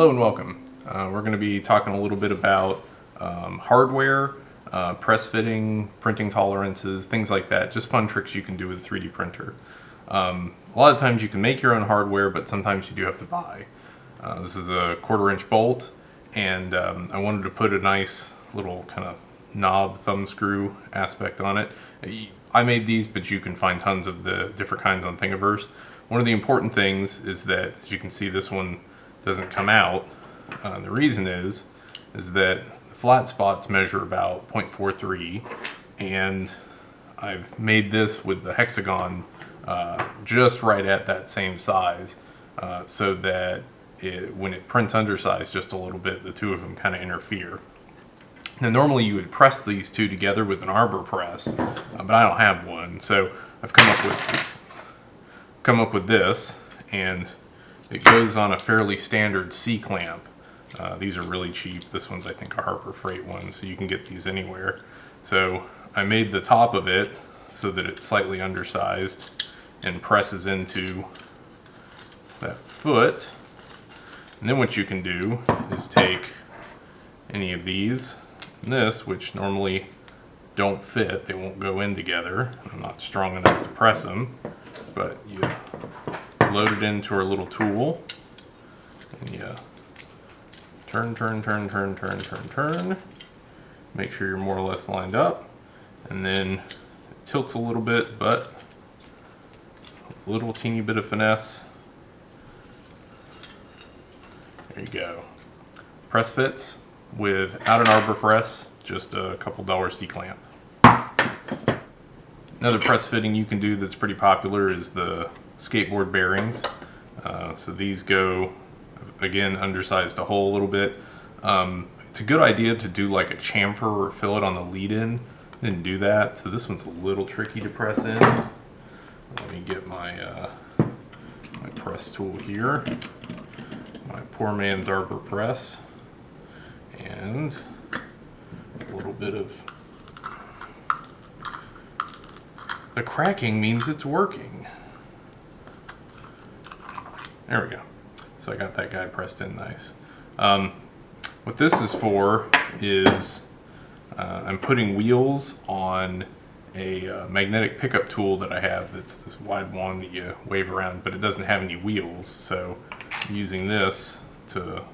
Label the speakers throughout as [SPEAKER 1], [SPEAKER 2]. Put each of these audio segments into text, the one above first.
[SPEAKER 1] Hello and welcome. We're going to be talking a little bit about hardware, press fitting, printing tolerances, things like that. Just fun tricks you can do with a 3D printer. A lot of times you can make your own hardware, but sometimes you do have to buy. This is a 1/4-inch bolt, and I wanted to put a nice little kind of knob thumb screw aspect on it. I made these, but you can find tons of the different kinds on Thingiverse. One of the important things is that, as you can see, this one doesn't come out. The reason is that the flat spots measure about 0.43, and I've made this with the hexagon just right at that same size, so that when it prints undersized just a little bit, the two of them kind of interfere. Now normally you would press these two together with an arbor press, but I don't have one, so I've come up with this, and it goes on a fairly standard C-clamp. These are really cheap. This one's, I think, a Harbor Freight one, so you can get these anywhere. So I made the top of it so that it's slightly undersized and presses into that foot. And then what you can do is take any of these and this, which normally don't fit, they won't go in together. I'm not strong enough to press them, but you load it into our little tool, and you turn. Make sure you're more or less lined up, and then it tilts a little bit, but a little teeny bit of finesse. There you go. Press fits without an arbor press, just a couple dollar C-clamp. Another press fitting you can do that's pretty popular is the skateboard bearings. So these go, again, undersized a hole a little bit. It's a good idea to do like a chamfer or fillet on the lead-in. I didn't do that, so this one's a little tricky to press in. Let me get my my press tool here, my poor man's arbor press, and a little bit of the cracking means it's working. There we go. So I got that guy pressed in nice. What this is for is I'm putting wheels on a magnetic pickup tool that I have that's this wide wand that you wave around, but it doesn't have any wheels. So I'm using this to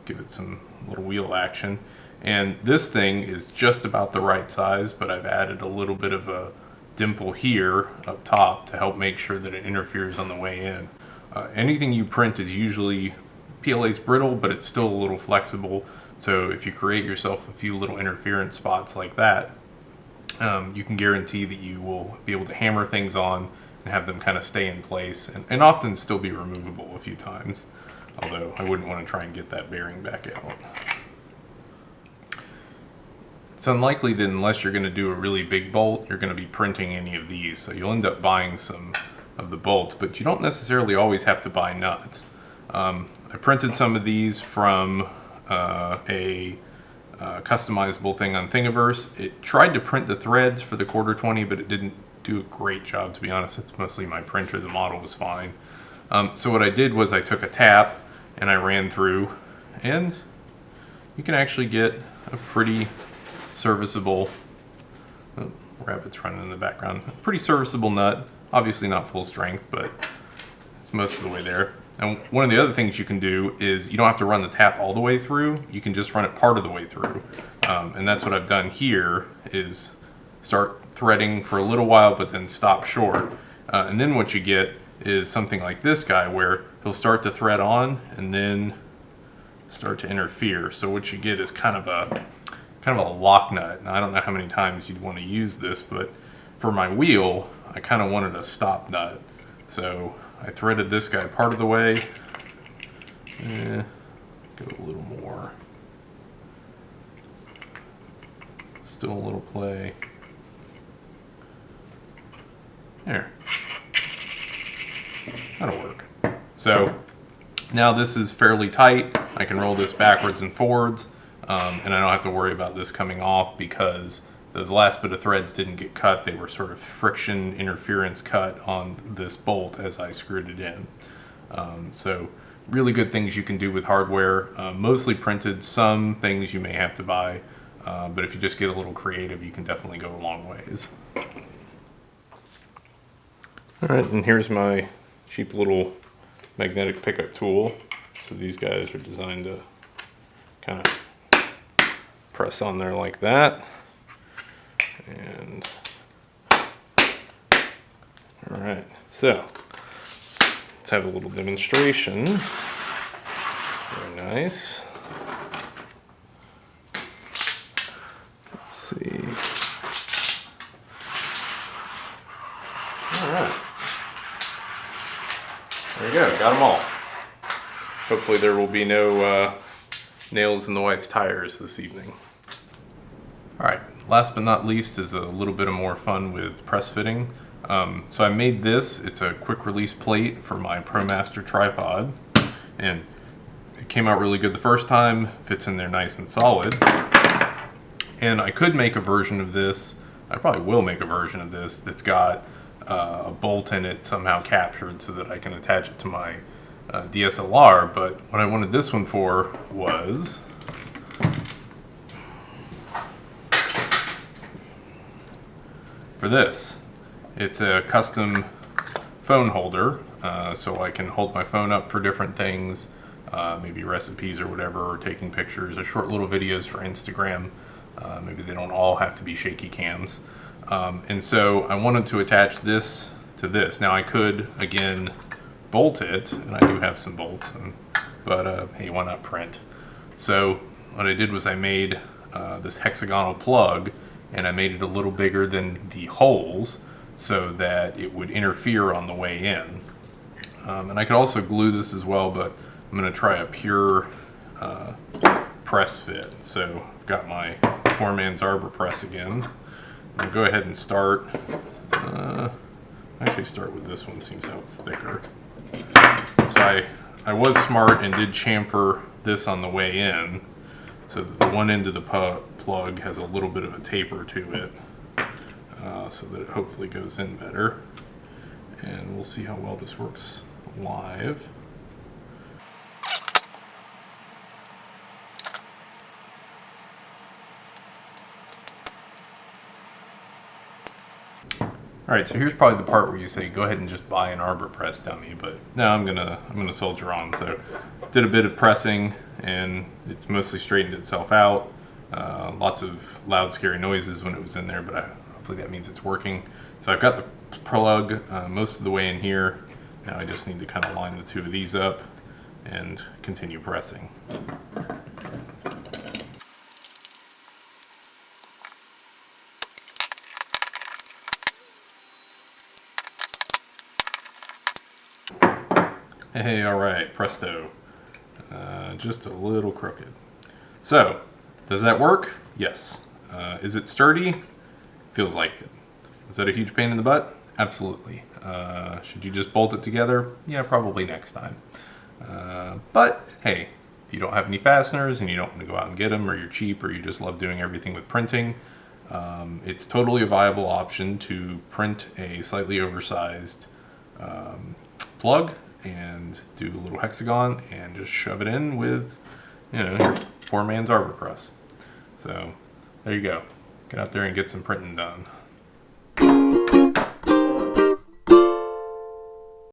[SPEAKER 1] give it some little wheel action. And this thing is just about the right size, but I've added a little bit of a dimple here up top to help make sure that it interferes on the way in. Anything you print is usually, PLA's brittle, but it's still a little flexible. So if you create yourself a few little interference spots like that, you can guarantee that you will be able to hammer things on and have them kind of stay in place, and often still be removable a few times. Although I wouldn't want to try and get that bearing back out. It's unlikely that unless you're going to do a really big bolt, you're going to be printing any of these. So you'll end up buying some of the bolts, but you don't necessarily always have to buy nuts. I printed some of these from a customizable thing on Thingiverse. It tried to print the threads for the 1/4-20, but it didn't do a great job, to be honest. It's mostly my printer. The model was fine. So what I did was I took a tap and I ran through, and you can actually get a pretty serviceable, oh, rabbit's running in the background, a pretty serviceable nut. Obviously not full strength, but it's most of the way there. And one of the other things you can do is you don't have to run the tap all the way through. You can just run it part of the way through. And that's what I've done here, is start threading for a little while, but then stop short. And then what you get is something like this guy, where he'll start to thread on and then start to interfere. So what you get is kind of a lock nut. Now, I don't know how many times you'd want to use this, but for my wheel, I kind of wanted a stop nut. So I threaded this guy part of the way. Go a little more. Still a little play. There. That'll work. So now this is fairly tight. I can roll this backwards and forwards, and I don't have to worry about this coming off because those last bit of threads didn't get cut. They were sort of friction interference cut on this bolt as I screwed it in. So really good things you can do with hardware. Mostly printed, some things you may have to buy, but if you just get a little creative, you can definitely go a long ways. All right, and here's my cheap little magnetic pickup tool. So these guys are designed to kind of press on there like that. And all right, so let's have a little demonstration. Very nice. Let's see. All right. There we go, got them all. Hopefully there will be no nails in the wife's tires this evening. All right, last but not least is a little bit of more fun with press fitting. So I made this. It's a quick release plate for my ProMaster tripod, and it came out really good the first time. Fits in there nice and solid. And I could make a version of this. I probably will make a version of this that's got a bolt in it somehow captured so that I can attach it to my DSLR. But what I wanted this one for was for this. It's a custom phone holder, so I can hold my phone up for different things, maybe recipes or whatever, or taking pictures or short little videos for Instagram. Maybe they don't all have to be shaky cams. And so I wanted to attach this to this. Now I could, again, bolt it, and I do have some bolts, but hey, why not print? So what I did was I made this hexagonal plug, and I made it a little bigger than the holes so that it would interfere on the way in. And I could also glue this as well, but I'm going to try a pure press fit. So I've got my Poor Man's Arbor press again. I'll go ahead and start. Actually start with this one, seems how it's thicker. So I was smart and did chamfer this on the way in, so that the one end of the plug has a little bit of a taper to it, so that it hopefully goes in better. And we'll see how well this works live. All right, so here's probably the part where you say, go ahead and just buy an Arbor press dummy, but no, I'm gonna soldier on. So did a bit of pressing, and it's mostly straightened itself out. Lots of loud, scary noises when it was in there, but hopefully that means it's working. So I've got the plug most of the way in here. Now I just need to kind of line the two of these up and continue pressing. Hey, all right, presto. Just a little crooked. So, does that work? Yes. Is it sturdy? Feels like it. Is that a huge pain in the butt? Absolutely. Should you just bolt it together? Yeah, probably next time. But hey, if you don't have any fasteners and you don't want to go out and get them, or you're cheap, or you just love doing everything with printing, it's totally a viable option to print a slightly oversized plug and do a little hexagon and just shove it in with, your Poor Man's Arbor press. So there you go. Get out there and get some printing done.